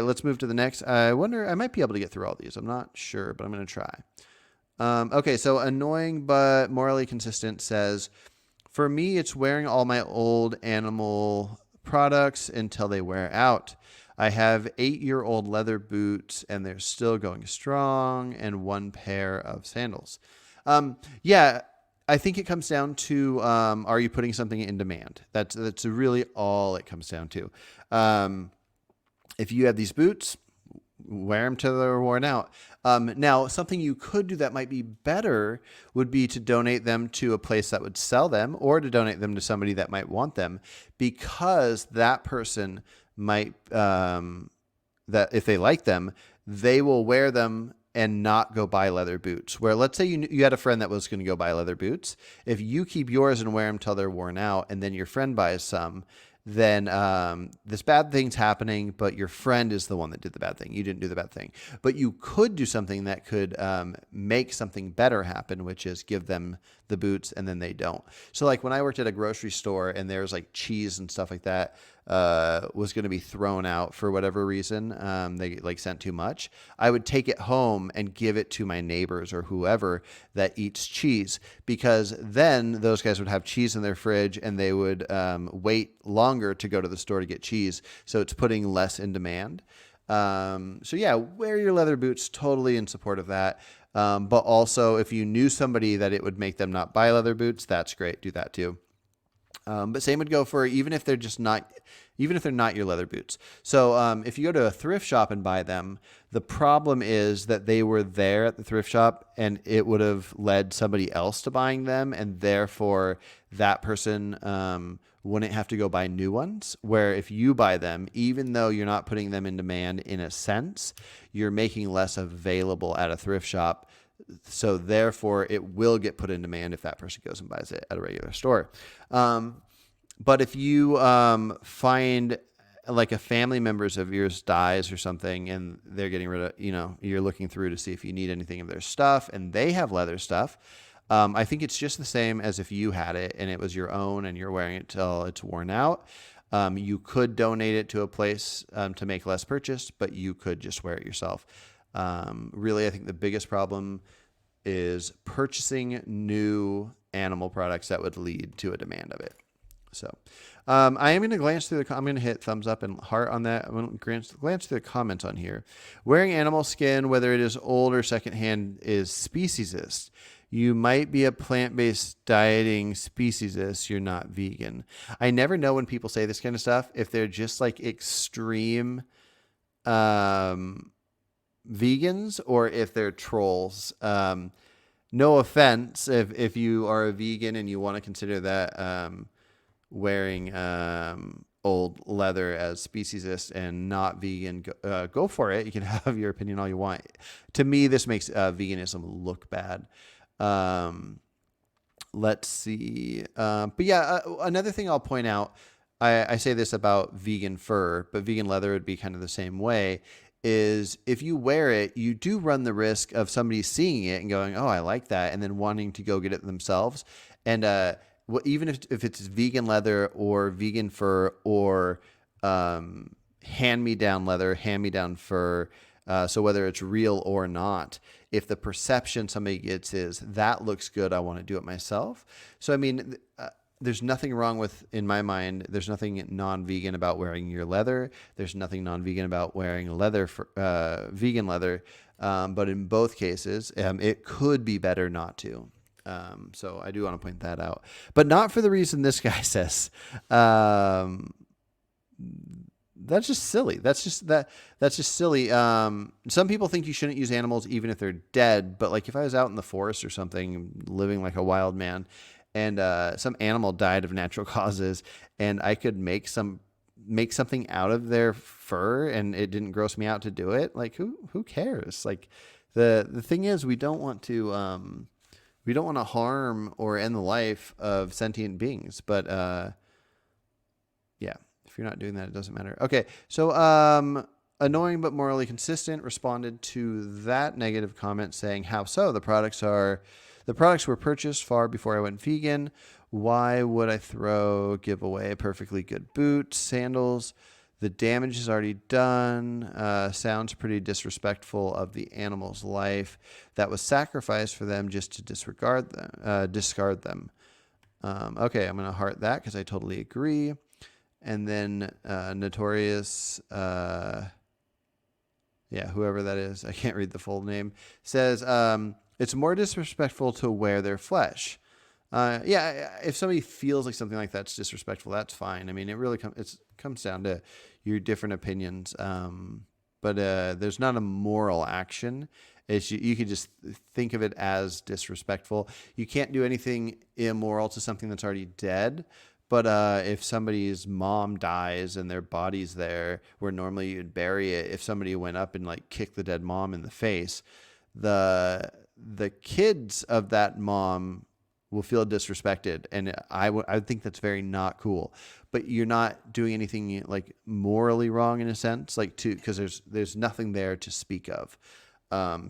Let's move to the next. I wonder, I might be able to get through all these. I'm not sure, but I'm going to try. Okay, so annoying but morally consistent says, for me, it's wearing all my old animal products until they wear out. I have 8-year-old leather boots and they're still going strong, and one pair of sandals. Yeah, I think it comes down to are you putting something in demand? That's really all it comes down to. If you have these boots, wear them till they're worn out. Now, something you could do that might be better would be to donate them to a place that would sell them, or to donate them to somebody that might want them, because that person might, that if they like them, they will wear them and not go buy leather boots. Where let's say you had a friend that was going to go buy leather boots. If you keep yours and wear them till they're worn out, and then your friend buys some, then this bad thing's happening, but your friend is the one that did the bad thing. You didn't do the bad thing. But you could do something that could make something better happen, which is give them the boots and then they don't. So like when I worked at a grocery store and there's like cheese and stuff like that was going to be thrown out for whatever reason, they like sent too much, I would take it home and give it to my neighbors or whoever that eats cheese, because then those guys would have cheese in their fridge and they would wait longer to go to the store to get cheese. So it's putting less in demand. So yeah, wear your leather boots, totally in support of that. But also if you knew somebody that it would make them not buy leather boots, that's great. Do that too. But same would go for even if they're not your leather boots. So if you go to a thrift shop and buy them, the problem is that they were there at the thrift shop and it would have led somebody else to buying them, and therefore that person wouldn't have to go buy new ones. Where if you buy them, even though you're not putting them in demand in a sense, you're making less available at a thrift shop. So therefore, it will get put in demand if that person goes and buys it at a regular store. But if you find like a family members of yours dies or something, and they're getting rid of, you're looking through to see if you need anything of their stuff, and they have leather stuff, I think it's just the same as if you had it and it was your own and you're wearing it till it's worn out. You could donate it to a place to make less purchase, but you could just wear it yourself. Really, I think the biggest problem is purchasing new animal products that would lead to a demand of it. So I am going to glance through I'm going to hit thumbs up and heart on that. I'm going to glance through the comments on here. Wearing animal skin, whether it is old or secondhand, is speciesist. You might be a plant-based dieting speciesist. You're not vegan. I never know when people say this kind of stuff if they're just like extreme vegans or if they're trolls. No offense if you are a vegan and you want to consider that wearing old leather as speciesist and not vegan, go for it. You can have your opinion all you want. To me, this makes veganism look bad. Let's see. But yeah, another thing I'll point out, I say this about vegan fur, but vegan leather would be kind of the same way, is if you wear it, you do run the risk of somebody seeing it and going, oh, I like that, and then wanting to go get it themselves. And even if it's vegan leather or vegan fur or hand-me-down leather, hand-me-down fur, so whether it's real or not, if the perception somebody gets is, that looks good, I want to do it myself. So, I mean, there's nothing wrong with, in my mind, there's nothing non-vegan about wearing your leather. There's nothing non-vegan about wearing leather, vegan leather. But in both cases, it could be better not to. So I do want to point that out, but not for the reason this guy says. That's just silly. That's just silly. Some people think you shouldn't use animals even if they're dead. But like if I was out in the forest or something, living like a wild man, and some animal died of natural causes, and I could make something out of their fur, and it didn't gross me out to do it, like who cares? Like the thing is, we don't want to harm or end the life of sentient beings. But yeah, if you're not doing that, it doesn't matter. Okay, so annoying but morally consistent responded to that negative comment saying, how so? The products were purchased far before I went vegan. Why would I give away perfectly good boots, sandals The damage is already done. Sounds pretty disrespectful of the animal's life that was sacrificed for them just to discard them. Okay, I'm going to heart that because I totally agree. And then Notorious, whoever that is, I can't read the full name, says it's more disrespectful to wear their flesh. If somebody feels like something like that's disrespectful, that's fine. I mean, it really comes down to your different opinions. But there's not a moral action. You could just think of it as disrespectful. You can't do anything immoral to something that's already dead. But if somebody's mom dies and their body's there, where normally you'd bury it, if somebody went up and like kicked the dead mom in the face, the kids of that mom will feel disrespected, and I would think that's very not cool. But you're not doing anything like morally wrong in a sense, because there's nothing there to speak of.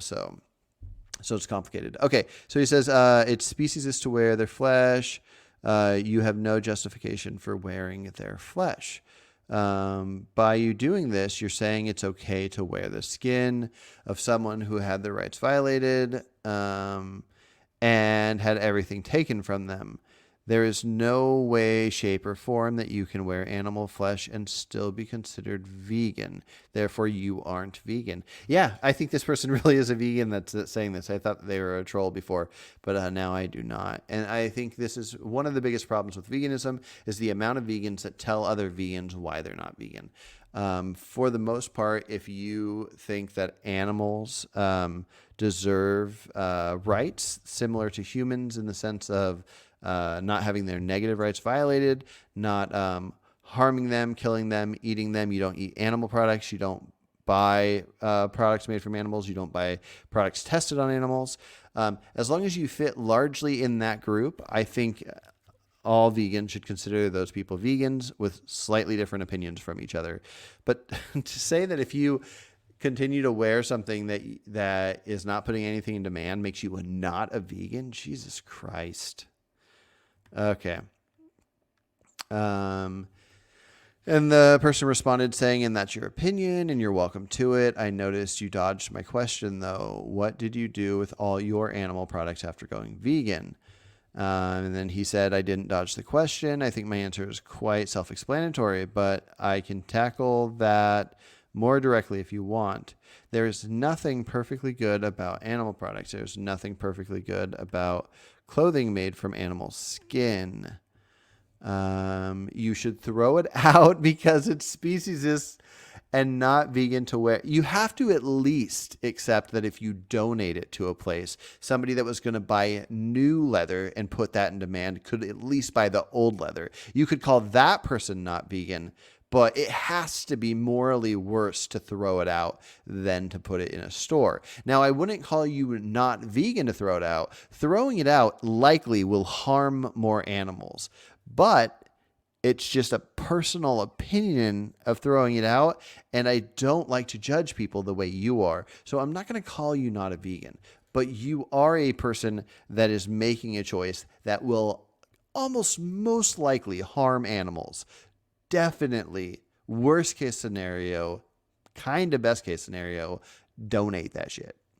So it's complicated. Okay, so he says it's speciesist to wear their flesh. You have no justification for wearing their flesh. By you doing this, you're saying it's okay to wear the skin of someone who had their rights violated and had everything taken from them. There is no way, shape, or form that you can wear animal flesh and still be considered vegan. Therefore, you aren't vegan. Yeah, I think this person really is a vegan that's saying this. I thought they were a troll before, but now I do not. And I think this is one of the biggest problems with veganism is the amount of vegans that tell other vegans why they're not vegan. For the most part, if you think that animals deserve rights similar to humans in the sense of not having their negative rights violated, not harming them, killing them, eating them. You don't eat animal products. You don't buy products made from animals. You don't buy products tested on animals. As long as you fit largely in that group, I think all vegans should consider those people vegans with slightly different opinions from each other. But to say that if you continue to wear something that is not putting anything in demand makes you not a vegan, Jesus Christ. Okay. And the person responded saying, and that's your opinion and you're welcome to it. I noticed you dodged my question though. What did you do with all your animal products after going vegan? And then he said, I didn't dodge the question. I think my answer is quite self-explanatory, but I can tackle that more directly if you want. There is nothing perfectly good about animal products. There's nothing perfectly good about clothing made from animal skin. You should throw it out because it's speciesist and not vegan to wear. You have to at least accept that if you donate it to a place, somebody that was going to buy new leather and put that in demand could at least buy the old leather. You could call that person not vegan, but it has to be morally worse to throw it out than to put it in a store. Now, I wouldn't call you not vegan to throw it out. Throwing it out likely will harm more animals, but it's just a personal opinion of throwing it out, and I don't like to judge people the way you are. So I'm not going to call you not a vegan, but you are a person that is making a choice that will almost most likely harm animals. Definitely, worst case scenario, kind of best case scenario, donate that shit.